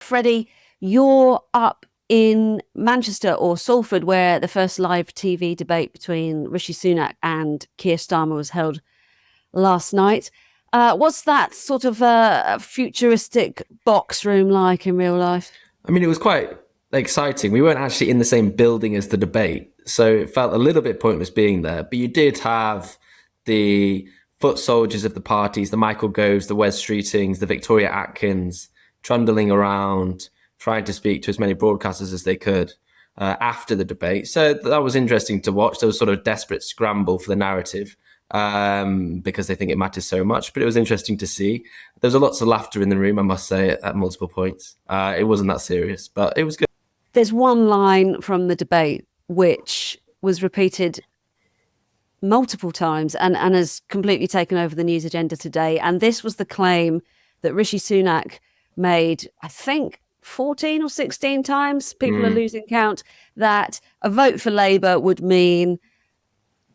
Freddie, you're up in Manchester or Salford, where the first live TV debate between Rishi Sunak and Keir Starmer was held last night. What's that sort of futuristic box room like in real life? I mean, it was quite exciting. We weren't actually in the same building as the debate, so it felt a little bit pointless being there. But you did have the foot soldiers of the parties, the Michael Goves, the Wes Streetings, the Victoria Atkins, trundling around, trying to speak to as many broadcasters as they could after the debate. So that was interesting to watch. There was sort of desperate scramble for the narrative because they think it matters so much. But it was interesting to see. There was lots of laughter in the room, I must say, at multiple points. It wasn't that serious, but it was good. There's one line from the debate which was repeated multiple times and has completely taken over the news agenda today. And this was the claim that Rishi Sunak made, I think, 14 or 16 times, people are losing count, that a vote for Labour would mean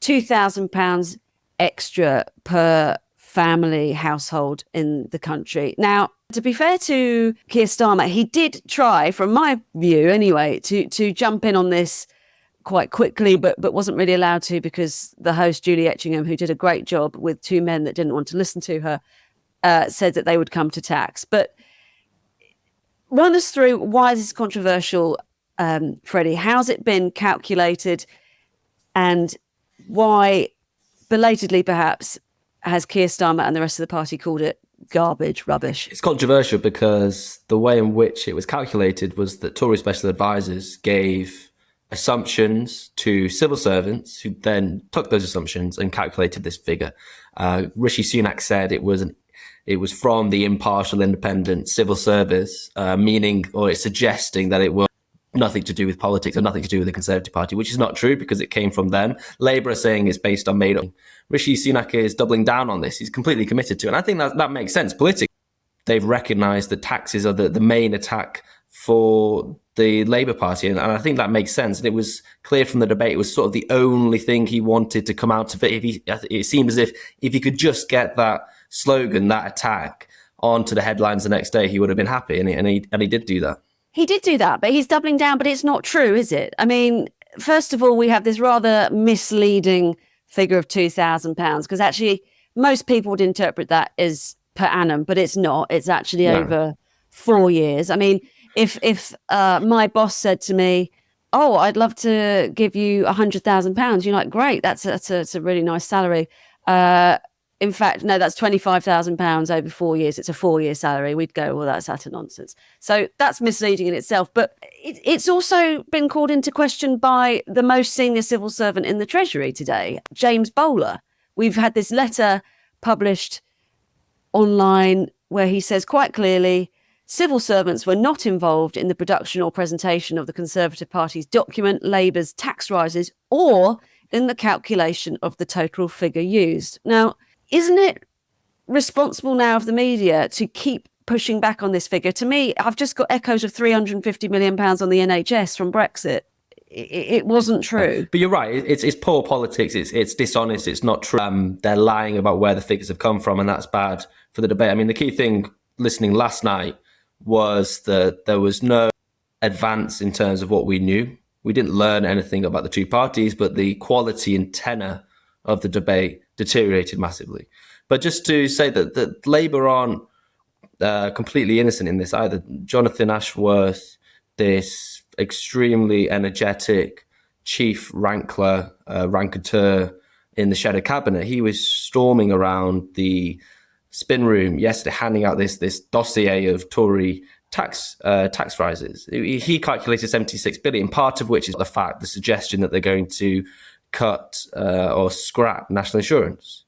£2,000 extra per family household in the country. Now, to be fair to Keir Starmer, he did try, from my view anyway, to jump in on this quite quickly, but wasn't really allowed to because the host, Julie Etchingham, who did a great job with two men that didn't want to listen to her, said that they would come to tax. But run us through why this is controversial, Freddie. How's it been calculated, and why, belatedly perhaps, has Keir Starmer and the rest of the party called it garbage, rubbish? It's controversial because the way in which it was calculated was that Tory special advisors gave assumptions to civil servants who then took those assumptions and calculated this figure. Rishi Sunak said it was from the impartial, independent civil service, meaning, or it's suggesting that it was nothing to do with politics or nothing to do with the Conservative Party, which is not true because it came from them. Labour are saying it's based on made-up. Rishi Sunak is doubling down on this. He's completely committed to it. And I think that makes sense politically. They've recognised that taxes are the main attack for the Labour Party. And I think that makes sense. And it was clear from the debate, it was sort of the only thing he wanted to come out of it. It seemed as if he could just get that slogan, that attack, onto the headlines the next day, he would have been happy. And he did do that. He did do that, but he's doubling down. But it's not true, is it? I mean, first of all, we have this rather misleading figure of £2,000 because actually most people would interpret that as per annum, but it's not. It's actually over 4 years. I mean, if my boss said to me, "Oh, I'd love to give you £100,000," you're like, "Great, that's a really nice salary." In fact, no, that's £25,000 over 4 years. It's a 4-year salary. We'd go, well, that's utter nonsense. So that's misleading in itself. But it's also been called into question by the most senior civil servant in the Treasury today, James Bowler. We've had this letter published online where he says quite clearly, civil servants were not involved in the production or presentation of the Conservative Party's document, Labour's tax rises, or in the calculation of the total figure used. Now, isn't it responsible now of the media to keep pushing back on this figure? To me, I've just got echoes of £350 million on the NHS from Brexit. It wasn't true. But you're right. It's poor politics. It's dishonest. It's not true. They're lying about where the figures have come from, and that's bad for the debate. I mean, the key thing listening last night was that there was no advance in terms of what we knew. We didn't learn anything about the two parties, but the quality and tenor of the debate deteriorated massively. But just to say that Labour aren't completely innocent in this either. Jonathan Ashworth, this extremely energetic chief rancor in the shadow cabinet, he was storming around the spin room yesterday, handing out this dossier of Tory tax rises. He calculated 76 billion, part of which is the suggestion that they're going to cut or scrap national insurance.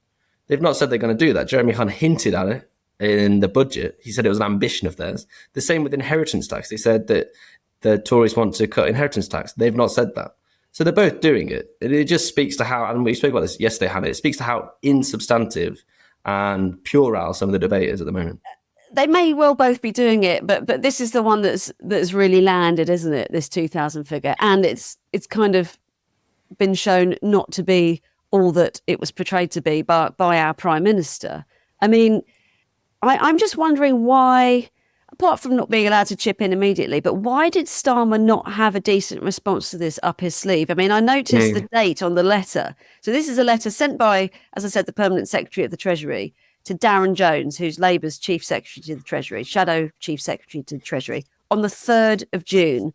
They've not said they're going to do that. Jeremy Hunt hinted at it in the budget. He said it was an ambition of theirs. The same with inheritance tax. They said that the Tories want to cut inheritance tax. They've not said that. So they're both doing it. It just speaks to how, and we spoke about this yesterday, Hannah, it speaks to how insubstantive and puerile some of the debate is at the moment. They may well both be doing it, but this is the one that's really landed, isn't it? This 2,000 figure. And it's kind of been shown not to be all that it was portrayed to be by our Prime Minister. I mean, I'm just wondering why, apart from not being allowed to chip in immediately, but why did Starmer not have a decent response to this up his sleeve? I mean, I noticed the date on the letter. So this is a letter sent by, as I said, the Permanent Secretary of the Treasury to Darren Jones, who's Labour's Chief Secretary to the Treasury, Shadow Chief Secretary to the Treasury, on the 3rd of June.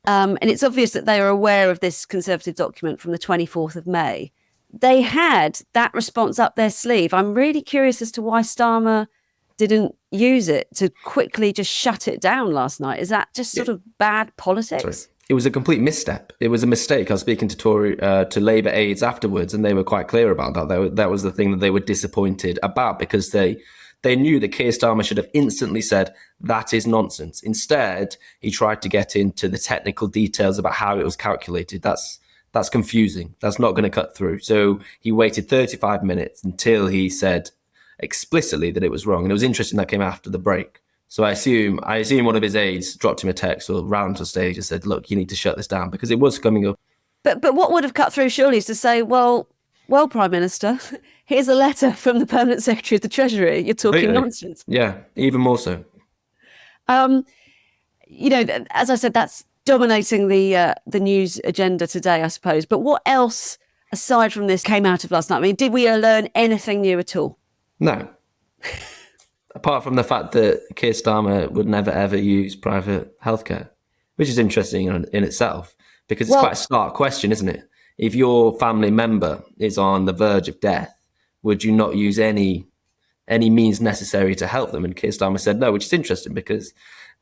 And it's obvious that they are aware of this Conservative document from the 24th of May. They had that response up their sleeve. I'm really curious as to why Starmer didn't use it to quickly just shut it down last night. Is that just sort of bad politics? Sorry. It was a complete misstep. It was a mistake. I was speaking to Labour aides afterwards, and they were quite clear about that. That was the thing that they were disappointed about, because they knew that Keir Starmer should have instantly said, that is nonsense. Instead, he tried to get into the technical details about how it was calculated. That's confusing. That's not going to cut through. So he waited 35 minutes until he said explicitly that it was wrong. And it was interesting that came after the break. So I assume one of his aides dropped him a text or ran to stage and said, look, you need to shut this down, because it was coming up. But what would have cut through surely is to say, well, Prime Minister, here's a letter from the Permanent Secretary of the Treasury. You're talking nonsense. Yeah, even more so. As I said, that's dominating the news agenda today, I suppose. But what else, aside from this, came out of last night? I mean, did we learn anything new at all? No. Apart from the fact that Keir Starmer would never, ever use private healthcare, which is interesting in itself, because it's quite a stark question, isn't it? If your family member is on the verge of death, would you not use any means necessary to help them? And Keir Starmer said no, which is interesting because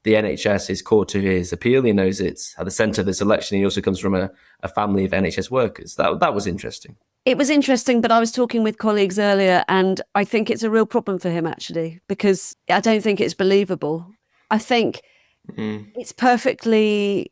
the NHS is core to his appeal. He knows it's at the centre of this election. He also comes from a family of NHS workers. That was interesting. It was interesting, but I was talking with colleagues earlier, and I think it's a real problem for him, actually, because I don't think it's believable. I think it's perfectly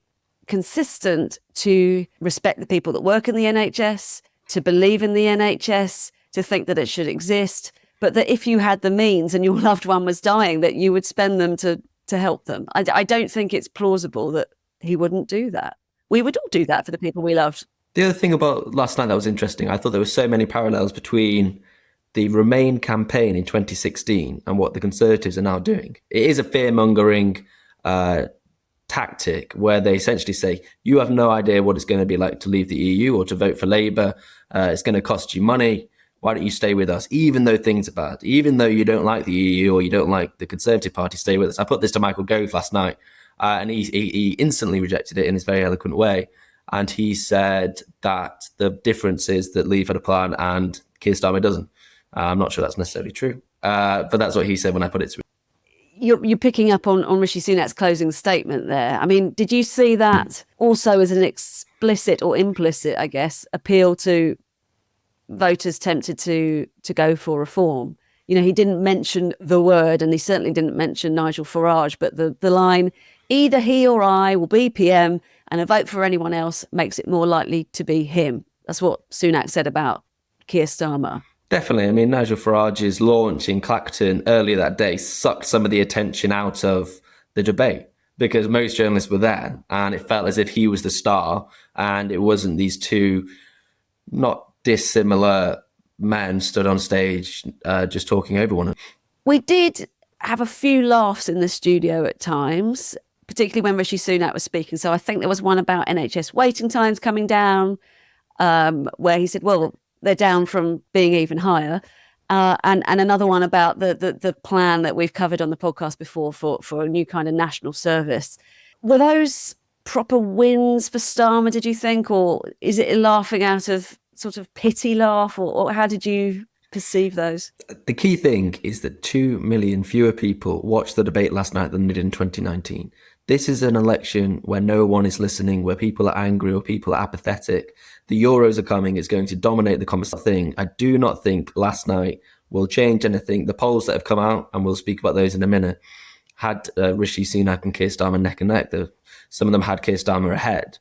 consistent to respect the people that work in the NHS, to believe in the NHS, to think that it should exist, but that if you had the means and your loved one was dying, that you would spend them to help them. I don't think it's plausible that he wouldn't do that. We would all do that for the people we loved. The other thing about last night that was interesting, I thought there were so many parallels between the Remain campaign in 2016 and what the Conservatives are now doing. It is a fear-mongering tactic where they essentially say, you have no idea what it's going to be like to leave the EU or to vote for Labour. It's going to cost you money. Why don't you stay with us? Even though things are bad, even though you don't like the EU or you don't like the Conservative Party, stay with us. I put this to Michael Gove last night and he instantly rejected it in his very eloquent way. And he said that the difference is that Leave had a plan and Keir Starmer doesn't. I'm not sure that's necessarily true, but that's what he said when I put it to him. You're picking up on Rishi Sunak's closing statement there. I mean, did you see that also as an explicit or implicit, I guess, appeal to voters tempted to go for reform? You know, he didn't mention the word, and he certainly didn't mention Nigel Farage, but the line, either he or I will be PM, and a vote for anyone else makes it more likely to be him. That's what Sunak said about Keir Starmer. Definitely. I mean, Nigel Farage's launch in Clacton earlier that day sucked some of the attention out of the debate because most journalists were there and it felt as if he was the star and it wasn't these two not dissimilar men stood on stage just talking over one another. We did have a few laughs in the studio at times, particularly when Rishi Sunak was speaking. So I think there was one about NHS waiting times coming down, where he said, well, they're down from being even higher. And another one about the plan that we've covered on the podcast before for a new kind of national service. Were those proper wins for Starmer, did you think? Or is it a laughing out of sort of pity laugh? Or how did you perceive those? The key thing is that 2 million fewer people watched the debate last night than did in 2019. This is an election where no one is listening, where people are angry or people are apathetic. The Euros are coming. It's going to dominate the conversation thing. I do not think last night will change anything. The polls that have come out, and we'll speak about those in a minute, had Rishi Sunak and Keir Starmer neck and neck. Some of them had Keir Starmer ahead.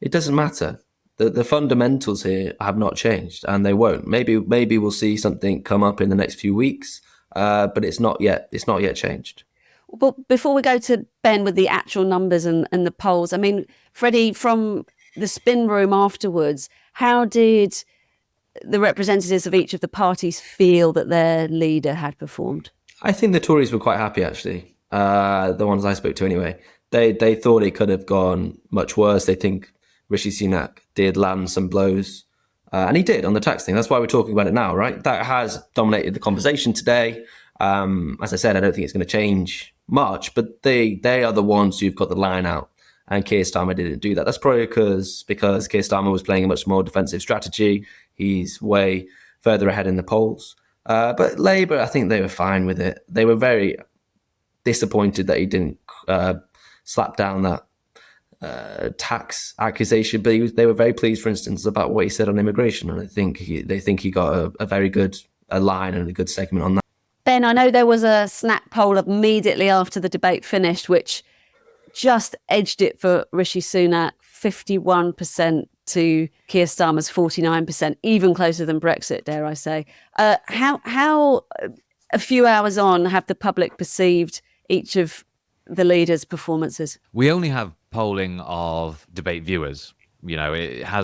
It doesn't matter. The fundamentals here have not changed, and they won't. Maybe we'll see something come up in the next few weeks, but it's not yet changed. But before we go to Ben with the actual numbers and the polls, I mean, Freddie, from the spin room afterwards, how did the representatives of each of the parties feel that their leader had performed? I think the Tories were quite happy, actually. the ones I spoke to anyway, they thought it could have gone much worse. They think Rishi Sunak did land some blows, and he did on the tax thing. That's why we're talking about it now, right? That has dominated the conversation today. As I said, I don't think it's going to change much, but they are the ones who've got the line out, and Keir Starmer didn't do that. That's probably because Keir Starmer was playing a much more defensive strategy. He's way further ahead in the polls. But Labour, I think they were fine with it. They were very disappointed that he didn't slap down that tax accusation, but they were very pleased, for instance, about what he said on immigration, and I think they think he got a very good line and a good segment on that. Ben, I know there was a Snap poll immediately after the debate finished, which just edged it for Rishi Sunak, 51% to Keir Starmer's 49%, even closer than Brexit, dare I say. How a few hours on have the public perceived each of the leaders' performances? We only have polling of debate viewers. You know,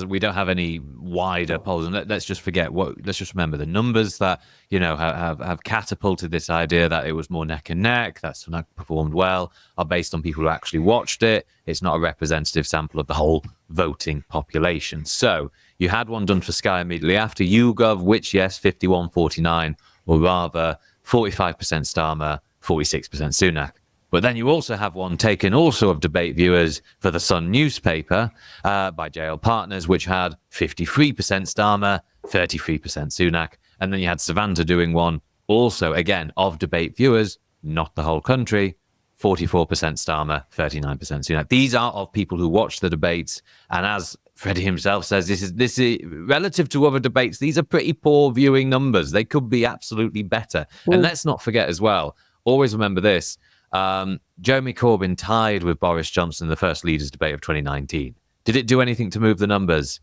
we don't have any wider polls, and let's just let's just remember the numbers that, you know, have catapulted this idea that it was more neck and neck, that Sunak performed well, are based on people who actually watched it. It's not a representative sample of the whole voting population. So you had one done for Sky immediately after YouGov, which, yes, 51-49, or rather 45% Starmer, 46% Sunak. But then you also have one taken also of debate viewers for the Sun newspaper by JL Partners, which had 53% Starmer, 33% Sunak. And then you had Savanta doing one also, again, of debate viewers, not the whole country, 44% Starmer, 39% Sunak. These are of people who watch the debates. And as Freddie himself says, this is relative to other debates, these are pretty poor viewing numbers. They could be absolutely better. And let's not forget as well, always remember this, Jeremy Corbyn tied with Boris Johnson in the first leaders debate of 2019. Did it do anything to move the numbers?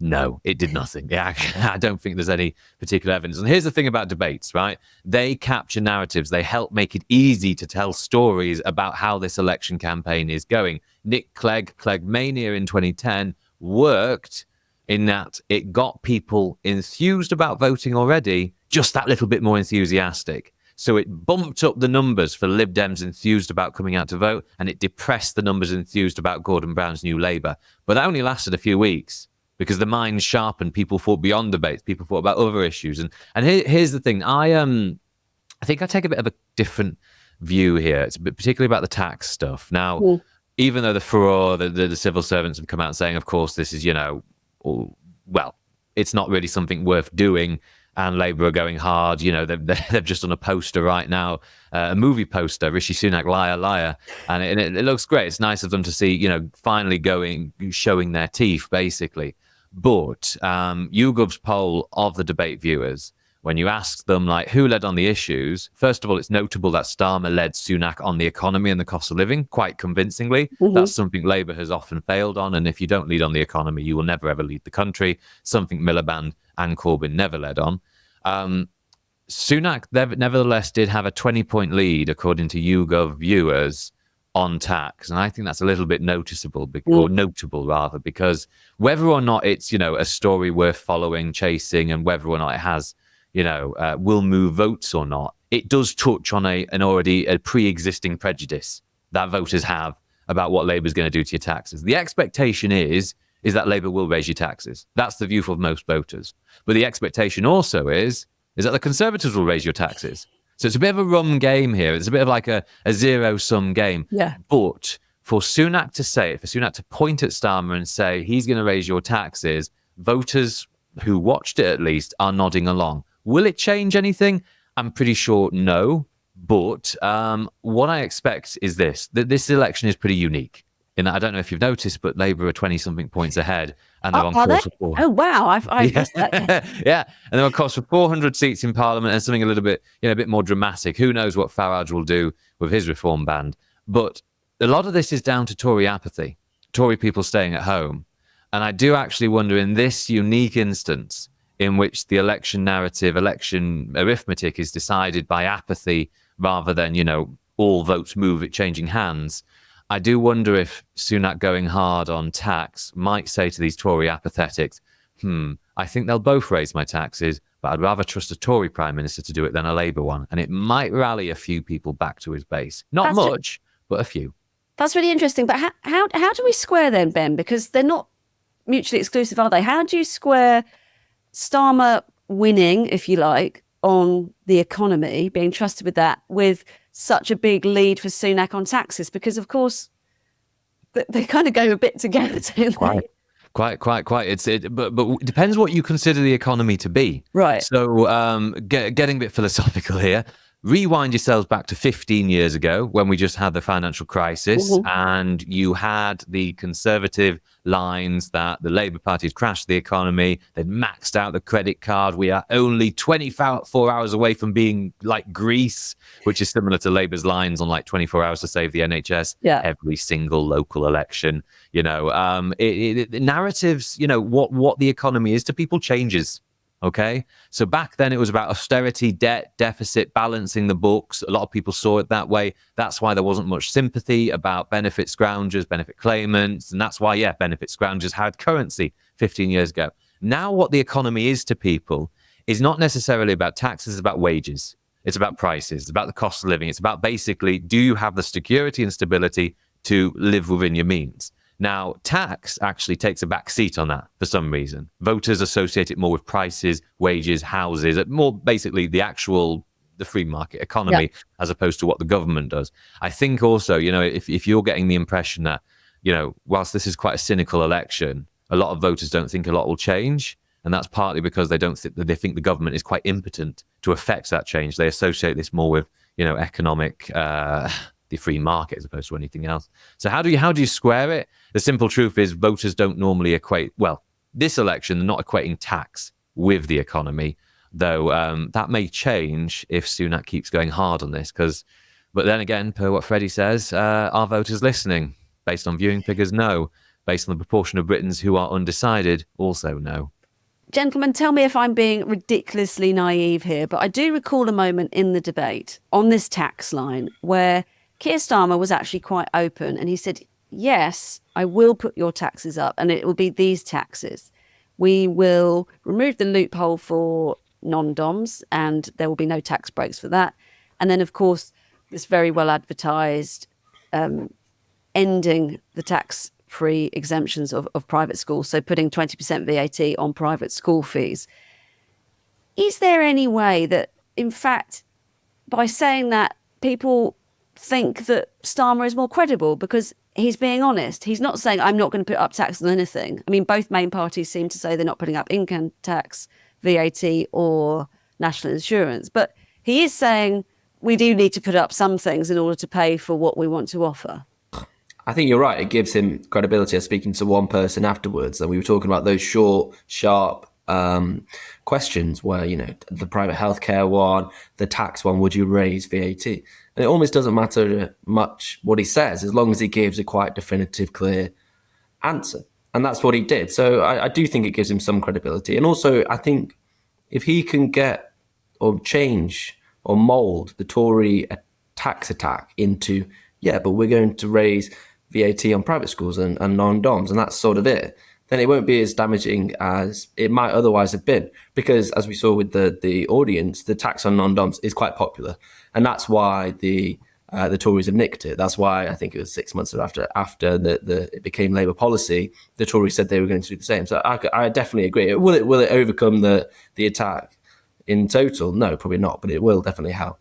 No, it did nothing. Yeah, I don't think there's any particular evidence. And here's the thing about debates, right? They capture narratives. They help make it easy to tell stories about how this election campaign is going. Nick Clegg Mania in 2010 worked in that it got people enthused about voting already, just that little bit more enthusiastic. So it bumped up the numbers for Lib Dems enthused about coming out to vote, and it depressed the numbers enthused about Gordon Brown's new Labour. But that only lasted a few weeks because the minds sharpened. People thought beyond debates. People thought about other issues. And here's the thing. I think I take a bit of a different view here. It's particularly about the tax stuff. Now, even though the furore, the civil servants have come out saying, of course, this is, you know, well, it's not really something worth doing. And Labour are going hard. You know, they've just done a poster right now, a movie poster, Rishi Sunak, Liar, Liar. And it looks great. It's nice of them to see, you know, finally showing their teeth, basically. But YouGov's poll of the debate viewers, when you ask them, like, who led on the issues, first of all, it's notable that Starmer led Sunak on the economy and the cost of living quite convincingly. That's something Labour has often failed on. And if you don't lead on the economy, you will never, ever lead the country. Something Miliband and Corbyn never led on. Sunak nevertheless did have a 20-point lead, according to YouGov viewers, on tax. And I think that's a little bit noticeable, or notable rather, because whether or not it's, you know, a story worth following, chasing, and whether or not it has, you know, will move votes or not, it does touch on an already pre-existing prejudice that voters have about what Labour is going to do to your taxes. The expectation is that Labour will raise your taxes. That's the view for most voters. But the expectation also is that the Conservatives will raise your taxes. So it's a bit of a rum game here. It's a bit of like a zero-sum game. Yeah. But for Sunak to say it, for Sunak to point at Starmer and say he's going to raise your taxes, voters who watched it at least are nodding along. Will it change anything? I'm pretty sure no. But what I expect is that this election is pretty unique. In that, I don't know if you've noticed, but Labour are 20-something points ahead, and they're on course for 400. Oh wow, I've missed that. Yeah, and they're on course for 400 seats in Parliament, and something a little bit, you know, a bit more dramatic. Who knows what Farage will do with his reform band? But a lot of this is down to Tory apathy, Tory people staying at home, and I do actually wonder, in this unique instance, in which the election narrative, election arithmetic is decided by apathy rather than, you know, all votes move it changing hands. I do wonder if Sunak going hard on tax might say to these Tory apathetics, I think they'll both raise my taxes, but I'd rather trust a Tory Prime Minister to do it than a Labour one. And it might rally a few people back to his base. Not much, but a few. That's really interesting. But how do we square then, Ben? Because they're not mutually exclusive, are they? How do you square Starmer winning, if you like, on the economy, being trusted with that, with such a big lead for Sunak on taxes? Because, of course, they kind of go a bit together, don't they? Quite. But it depends what you consider the economy to be. Right. So getting a bit philosophical here. Rewind yourselves back to 15 years ago when we just had the financial crisis, and you had the Conservative lines that the Labour Party had crashed the economy. They'd maxed out the credit card. We are only 24 hours away from being like Greece, which is similar to Labour's lines on like 24 hours to save the NHS. Yeah. Every single local election, narratives, what the economy is to people changes. Okay, so back then it was about austerity, debt, deficit, balancing the books. A lot of people saw it that way. That's why there wasn't much sympathy about benefit scroungers, benefit claimants. And that's why, benefit scroungers had currency 15 years ago. Now what the economy is to people is not necessarily about taxes, it's about wages. It's about prices, it's about the cost of living. It's about basically, do you have the security and stability to live within your means? Now, tax actually takes a back seat on that for some reason. Voters associate it more with prices, wages, houses, more basically the free market economy, as opposed to what the government does. I think also, if you're getting the impression that, whilst this is quite a cynical election, a lot of voters don't think a lot will change. And that's partly because they think the government is quite impotent to affect that change. They associate this more with, economic, the free market as opposed to anything else. So how do you square it? The simple truth is voters don't normally equate, this election, they're not equating tax with the economy, though that may change if Sunak keeps going hard on this. But then again, per what Freddie says, are voters listening? Based on viewing figures, no. Based on the proportion of Britons who are undecided, also no. Gentlemen, tell me if I'm being ridiculously naive here, but I do recall a moment in the debate on this tax line where Keir Starmer was actually quite open, and he said, yes, I will put your taxes up, and it will be these taxes. We will remove the loophole for non-doms, and there will be no tax breaks for that. And then, of course, this very well advertised ending the tax-free exemptions of private schools, so putting 20% VAT on private school fees. Is there any way that, in fact, by saying that, people think that Starmer is more credible because he's being honest? He's not saying, I'm not going to put up tax on anything. I mean, both main parties seem to say they're not putting up income tax, VAT or national insurance. But he is saying we do need to put up some things in order to pay for what we want to offer. I think you're right. It gives him credibility. I was speaking to one person afterwards, and we were talking about those short, sharp questions where, the private healthcare one, the tax one, would you raise VAT? And it almost doesn't matter much what he says, as long as he gives a quite definitive, clear answer. And that's what he did. So I do think it gives him some credibility. And also, I think if he can get or change or mould the Tory tax attack into, but we're going to raise VAT on private schools and non-doms, and that's sort of it, then it won't be as damaging as it might otherwise have been. Because as we saw with the audience, the tax on non-doms is quite popular. And that's why the Tories have nicked it. That's why I think it was 6 months after it became Labour policy, the Tories said they were going to do the same. So I definitely agree. Will it overcome the attack in total? No, probably not, but it will definitely help.